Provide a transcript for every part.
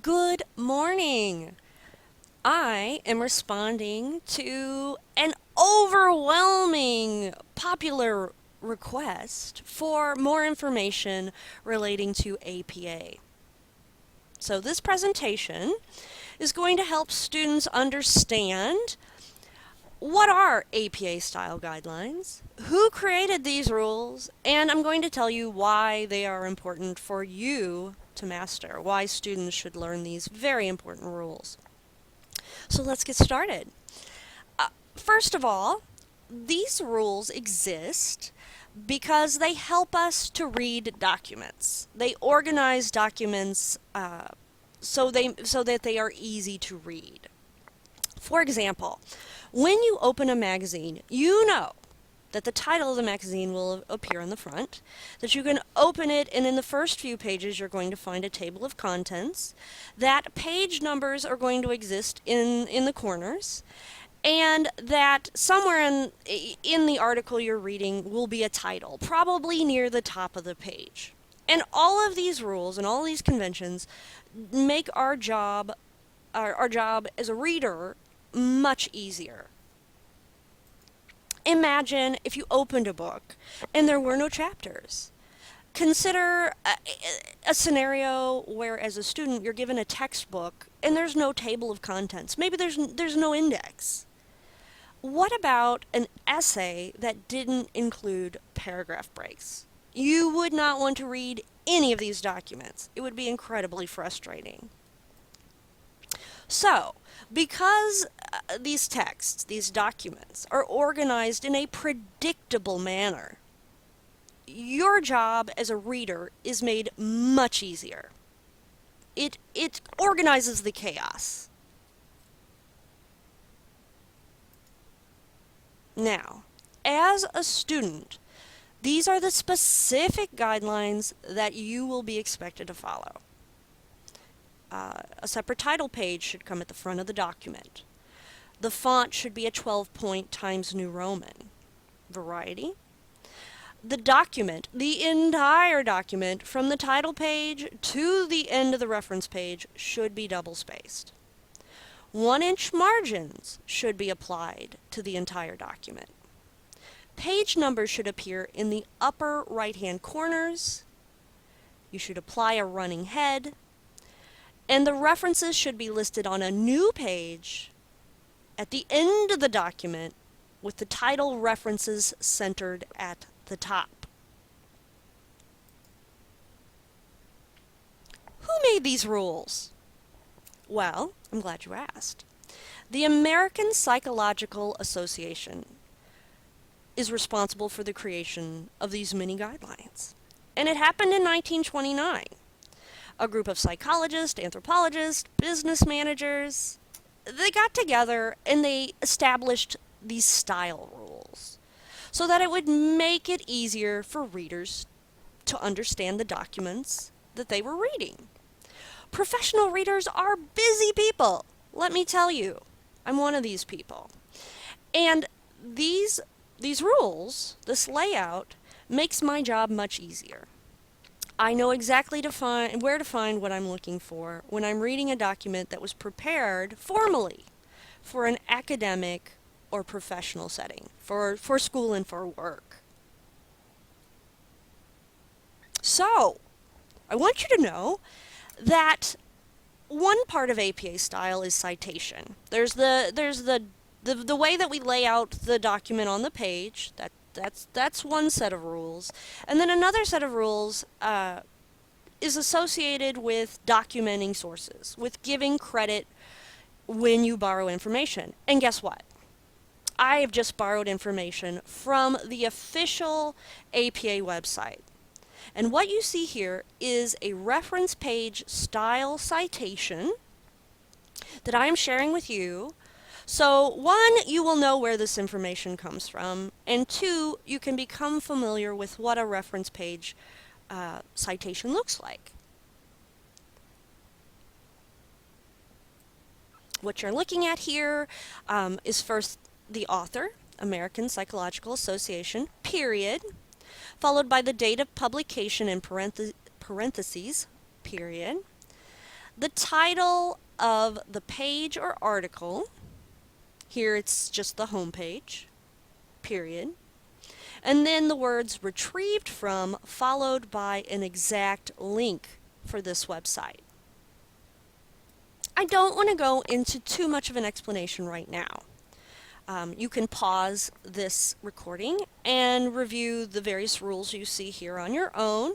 Good morning. I am responding to an overwhelming popular request for more information relating to APA. So, this presentation is going to help students understand what are APA style guidelines, who created these rules, and I'm going to tell you why they are important for you to master, why students should learn these very important rules. So let's get started. First of all, these rules exist because they help us to read documents. They organize documents so that they are easy to read. For example, when you open a magazine, you know that the title of the magazine will appear on the front, that you can open it, and in the first few pages you're going to find a table of contents, that page numbers are going to exist in the corners, and that somewhere in the article you're reading will be a title, probably near the top of the page. And all of these rules and all these conventions make our job as a reader much easier. Imagine if you opened a book and there were no chapters. Consider a scenario where, as a student, you're given a textbook and there's no table of contents. Maybe there's no index. What about an essay that didn't include paragraph breaks? You would not want to read any of these documents. It would be incredibly frustrating. So, because these texts, these documents, are organized in a predictable manner, your job as a reader is made much easier. It organizes the chaos. Now, as a student, these are the specific guidelines that you will be expected to follow. A separate title page should come at the front of the document. The font should be a 12-point Times New Roman. Variety. The document, the entire document, from the title page to the end of the reference page, should be double-spaced. 1-inch margins should be applied to the entire document. Page numbers should appear in the upper right-hand corners. You should apply a running head. And the references should be listed on a new page at the end of the document with the title references centered at the top. Who made these rules? Well, I'm glad you asked. The American Psychological Association is responsible for the creation of these mini guidelines. And it happened in 1929. A group of psychologists, anthropologists, business managers, they got together and they established these style rules so that it would make it easier for readers to understand the documents that they were reading. Professional readers are busy people, let me tell you. I'm one of these people. And these rules, this layout, makes my job much easier. I know exactly where to find what I'm looking for when I'm reading a document that was prepared formally for an academic or professional setting, for school and for work. So, I want you to know that one part of APA style is citation. There's the way that we lay out the document on the page. That's one set of rules. And then another set of rules is associated with documenting sources, with giving credit when you borrow information. And guess what? I have just borrowed information from the official APA website. And what you see here is a reference page style citation that I am sharing with you. So, one, you will know where this information comes from, and two, you can become familiar with what a reference page citation looks like. What you're looking at here is first the author, American Psychological Association, period, followed by the date of publication in parentheses, period. the title of the page or article. Here it's just the home page, period. And then the words retrieved from, followed by an exact link for this website. I don't want to go into too much of an explanation right now. You can pause this recording and review the various rules you see here on your own,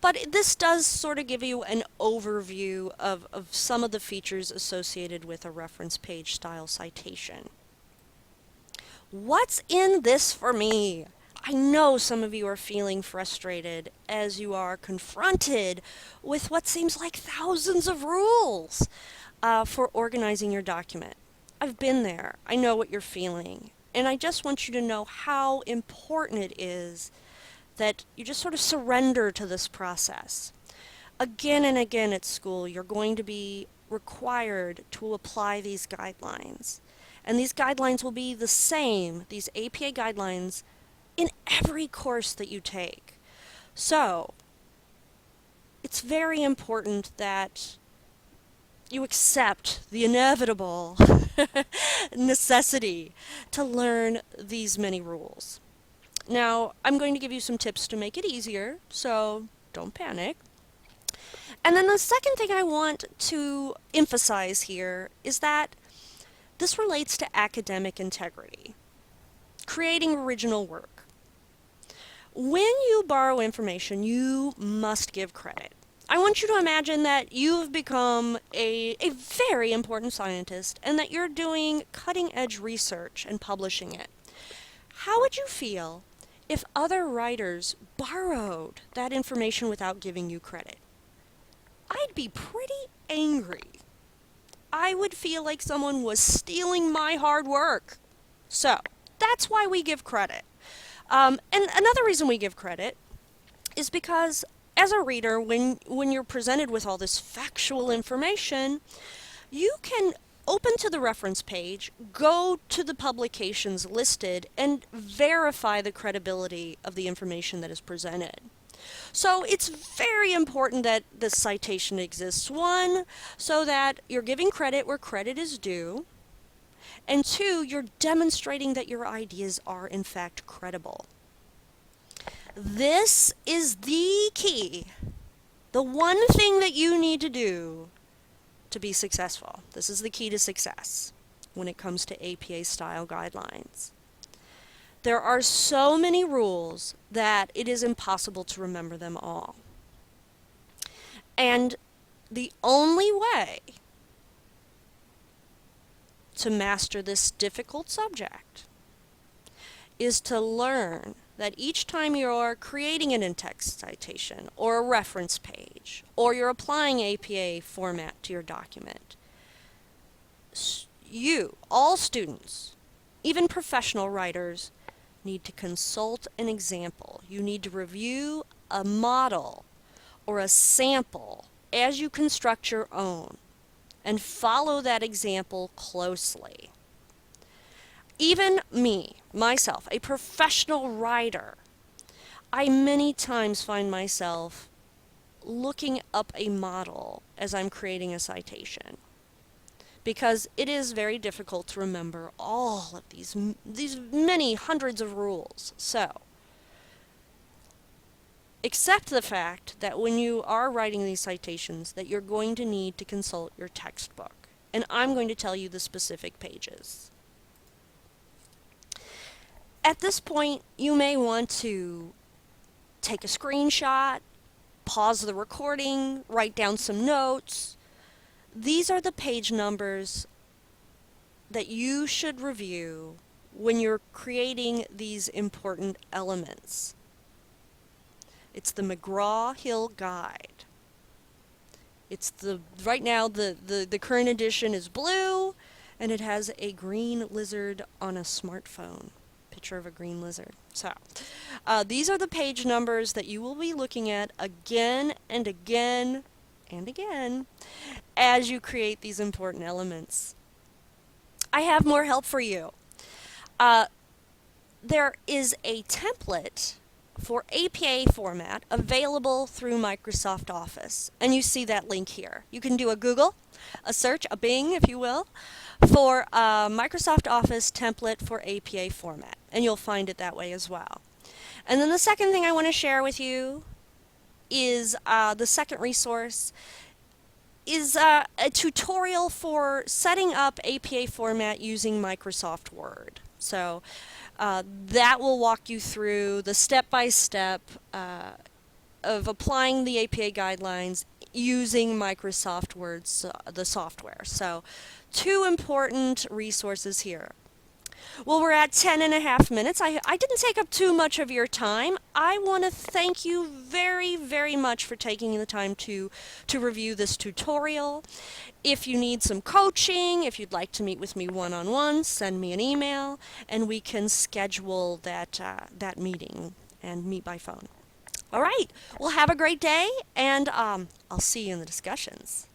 but this does sort of give you an overview of some of the features associated with a reference page style citation. What's in this for me? I know some of you are feeling frustrated as you are confronted with what seems like thousands of rules for organizing your document. I've been there. I know what you're feeling. And I just want you to know how important it is that you just sort of surrender to this process. Again and again at school, you're going to be required to apply these guidelines. And these guidelines will be the same, these APA guidelines, in every course that you take. So, it's very important that you accept the inevitable necessity to learn these many rules. Now, I'm going to give you some tips to make it easier, so don't panic. And then the second thing I want to emphasize here is that this relates to academic integrity, creating original work. When you borrow information, you must give credit. I want you to imagine that you've become a very important scientist and that you're doing cutting-edge research and publishing it. How would you feel if other writers borrowed that information without giving you credit? I'd be pretty angry. I would feel like someone was stealing my hard work. So, that's why we give credit. And another reason we give credit is because as a reader, when you're presented with all this factual information, you can open to the reference page, go to the publications listed, and verify the credibility of the information that is presented. So it's very important that the citation exists. One, so that you're giving credit where credit is due, and two, you're demonstrating that your ideas are in fact credible. This is the key, the one thing that you need to do to be successful. This is the key to success when it comes to APA style guidelines. There are so many rules that it is impossible to remember them all. And the only way to master this difficult subject is to learn that each time you're creating an in-text citation or a reference page or you're applying APA format to your document, you, all students, even professional writers, need to consult an example. You need to review a model or a sample as you construct your own and follow that example closely. Even me, myself, a professional writer, I many times find myself looking up a model as I'm creating a citation, because it is very difficult to remember all of these many hundreds of rules. So, accept the fact that when you are writing these citations that you're going to need to consult your textbook, and I'm going to tell you the specific pages. At this point, you may want to take a screenshot, pause the recording, write down some notes. These are the page numbers that you should review when you're creating these important elements. It's the McGraw-Hill Guide. It's right now the current edition is blue, and it has a green lizard on a smartphone. Picture of a green lizard. So, these are the page numbers that you will be looking at again and again and again as you create these important elements. I have more help for you. There is a template for APA format available through Microsoft Office. And you see that link here. You can do a Google, a search, a Bing, if you will, for a Microsoft Office template for APA format. And you'll find it that way as well. And then the second thing I want to share with you is the second resource is a tutorial for setting up APA format using Microsoft Word. So that will walk you through the step-by-step of applying the APA guidelines using Microsoft Word, the software. So 2 important resources here. Well, we're at 10.5 minutes. I didn't take up too much of your time. I want to thank you very, very much for taking the time to review this tutorial. If you need some coaching, if you'd like to meet with me one-on-one, send me an email and we can schedule that meeting and meet by phone. All right. Well, have a great day, and I'll see you in the discussions.